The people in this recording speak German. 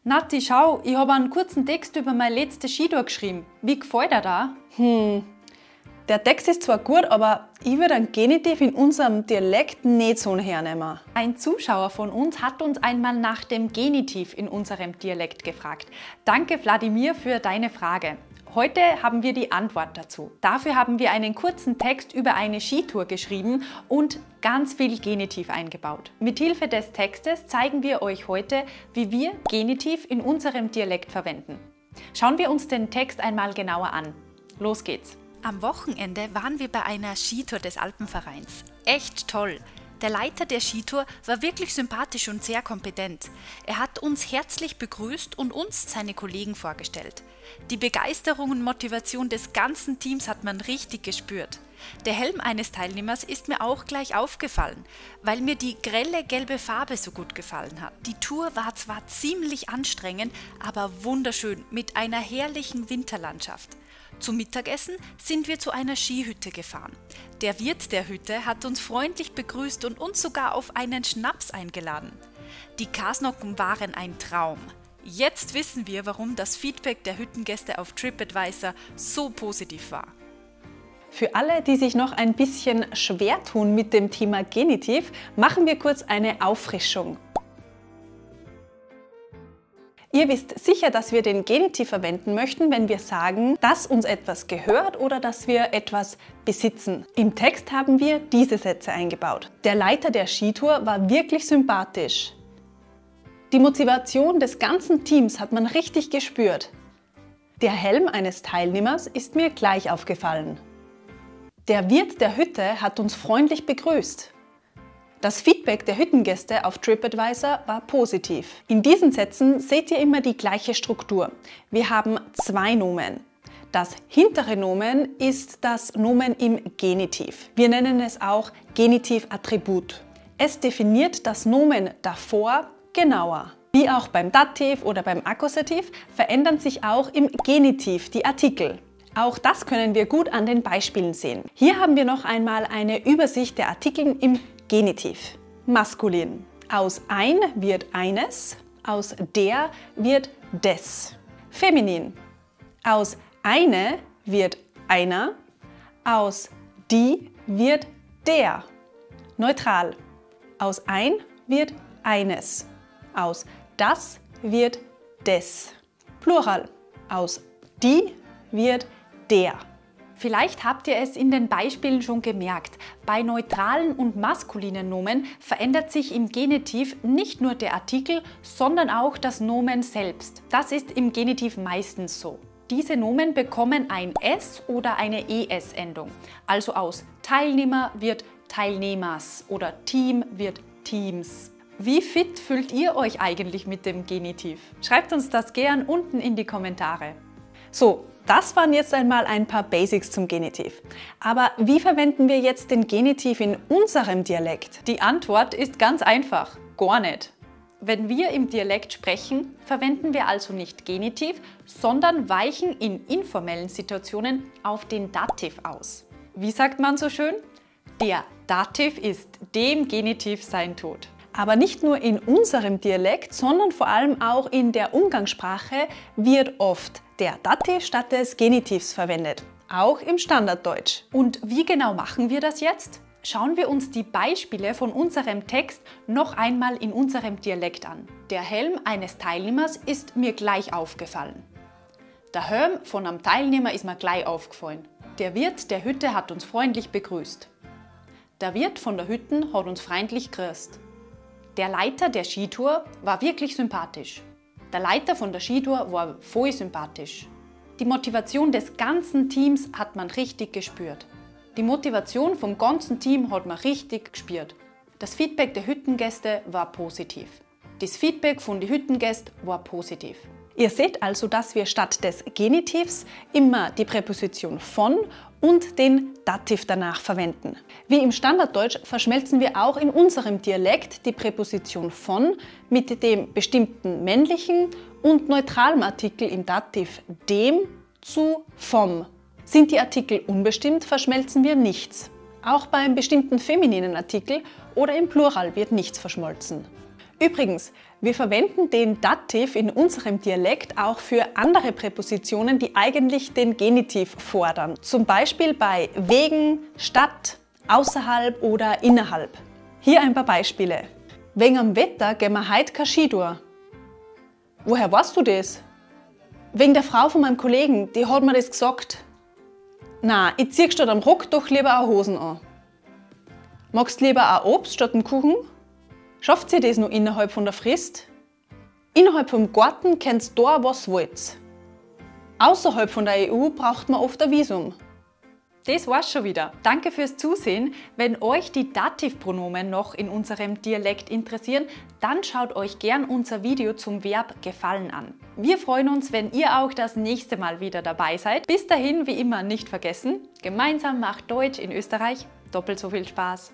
Nati, schau, ich habe einen kurzen Text über meine letzte Skitour geschrieben. Wie gefällt dir da? Der Text ist zwar gut, aber ich würde einen Genitiv in unserem Dialekt nicht so hernehmen. Ein Zuschauer von uns hat uns einmal nach dem Genitiv in unserem Dialekt gefragt. Danke, Wladimir, für deine Frage. Heute haben wir die Antwort dazu. Dafür haben wir einen kurzen Text über eine Skitour geschrieben und ganz viel Genitiv eingebaut. Mithilfe des Textes zeigen wir euch heute, wie wir Genitiv in unserem Dialekt verwenden. Schauen wir uns den Text einmal genauer an. Los geht's! Am Wochenende waren wir bei einer Skitour des Alpenvereins. Echt toll! Der Leiter der Skitour war wirklich sympathisch und sehr kompetent. Er hat uns herzlich begrüßt und uns seine Kollegen vorgestellt. Die Begeisterung und Motivation des ganzen Teams hat man richtig gespürt. Der Helm eines Teilnehmers ist mir auch gleich aufgefallen, weil mir die grelle gelbe Farbe so gut gefallen hat. Die Tour war zwar ziemlich anstrengend, aber wunderschön mit einer herrlichen Winterlandschaft. Zum Mittagessen sind wir zu einer Skihütte gefahren. Der Wirt der Hütte hat uns freundlich begrüßt und uns sogar auf einen Schnaps eingeladen. Die Kasnocken waren ein Traum. Jetzt wissen wir, warum das Feedback der Hüttengäste auf TripAdvisor so positiv war. Für alle, die sich noch ein bisschen schwer tun mit dem Thema Genitiv, machen wir kurz eine Auffrischung. Ihr wisst sicher, dass wir den Genitiv verwenden möchten, wenn wir sagen, dass uns etwas gehört oder dass wir etwas besitzen. Im Text haben wir diese Sätze eingebaut. Der Leiter der Skitour war wirklich sympathisch. Die Motivation des ganzen Teams hat man richtig gespürt. Der Helm eines Teilnehmers ist mir gleich aufgefallen. Der Wirt der Hütte hat uns freundlich begrüßt. Das Feedback der Hüttengäste auf TripAdvisor war positiv. In diesen Sätzen seht ihr immer die gleiche Struktur. Wir haben zwei Nomen. Das hintere Nomen ist das Nomen im Genitiv. Wir nennen es auch Genitivattribut. Es definiert das Nomen davor genauer. Wie auch beim Dativ oder beim Akkusativ verändern sich auch im Genitiv die Artikel. Auch das können wir gut an den Beispielen sehen. Hier haben wir noch einmal eine Übersicht der Artikel im Genitiv. Maskulin. Aus ein wird eines, aus der wird des. Feminin. Aus eine wird einer, aus die wird der. Neutral. Aus ein wird eines, aus das wird des. Plural. Aus die wird der. Vielleicht habt ihr es in den Beispielen schon gemerkt, bei neutralen und maskulinen Nomen verändert sich im Genitiv nicht nur der Artikel, sondern auch das Nomen selbst. Das ist im Genitiv meistens so. Diese Nomen bekommen ein S oder eine ES-Endung. Also aus Teilnehmer wird Teilnehmers oder Team wird Teams. Wie fit fühlt ihr euch eigentlich mit dem Genitiv? Schreibt uns das gern unten in die Kommentare. So, das waren jetzt einmal ein paar Basics zum Genitiv. Aber wie verwenden wir jetzt den Genitiv in unserem Dialekt? Die Antwort ist ganz einfach: gar nicht. Wenn wir im Dialekt sprechen, verwenden wir also nicht Genitiv, sondern weichen in informellen Situationen auf den Dativ aus. Wie sagt man so schön? Der Dativ ist dem Genitiv sein Tod. Aber nicht nur in unserem Dialekt, sondern vor allem auch in der Umgangssprache wird oft der Dativ statt des Genitivs verwendet. Auch im Standarddeutsch. Und wie genau machen wir das jetzt? Schauen wir uns die Beispiele von unserem Text noch einmal in unserem Dialekt an. Der Helm eines Teilnehmers ist mir gleich aufgefallen. Der Helm von einem Teilnehmer ist mir gleich aufgefallen. Der Wirt der Hütte hat uns freundlich begrüßt. Der Wirt von der Hütte hat uns freundlich grüßt. Der Leiter der Skitour war wirklich sympathisch. Der Leiter von der Skitour war voll sympathisch. Die Motivation des ganzen Teams hat man richtig gespürt. Die Motivation vom ganzen Team hat man richtig gespürt. Das Feedback der Hüttengäste war positiv. Das Feedback von den Hüttengästen war positiv. Ihr seht also, dass wir statt des Genitivs immer die Präposition von und den Dativ danach verwenden. Wie im Standarddeutsch verschmelzen wir auch in unserem Dialekt die Präposition von mit dem bestimmten männlichen und neutralen Artikel im Dativ dem zu vom. Sind die Artikel unbestimmt, verschmelzen wir nichts. Auch beim bestimmten femininen Artikel oder im Plural wird nichts verschmolzen. Übrigens, wir verwenden den Dativ in unserem Dialekt auch für andere Präpositionen, die eigentlich den Genitiv fordern. Zum Beispiel bei wegen, statt, außerhalb oder innerhalb. Hier ein paar Beispiele. Wegen am Wetter gehen wir heute kein Skitour. Woher weißt du das? Wegen der Frau von meinem Kollegen, die hat mir das gesagt. Na, ich zieh statt am Rock doch lieber auch Hosen an. Magst lieber auch Obst statt einen Kuchen? Schafft ihr das noch innerhalb von der Frist? Innerhalb vom Garten könnt's da was wollt. Außerhalb von der EU braucht man oft ein Visum. Das war's schon wieder. Danke fürs Zusehen. Wenn euch die Dativpronomen noch in unserem Dialekt interessieren, dann schaut euch gern unser Video zum Verb gefallen an. Wir freuen uns, wenn ihr auch das nächste Mal wieder dabei seid. Bis dahin, wie immer, nicht vergessen, gemeinsam macht Deutsch in Österreich doppelt so viel Spaß.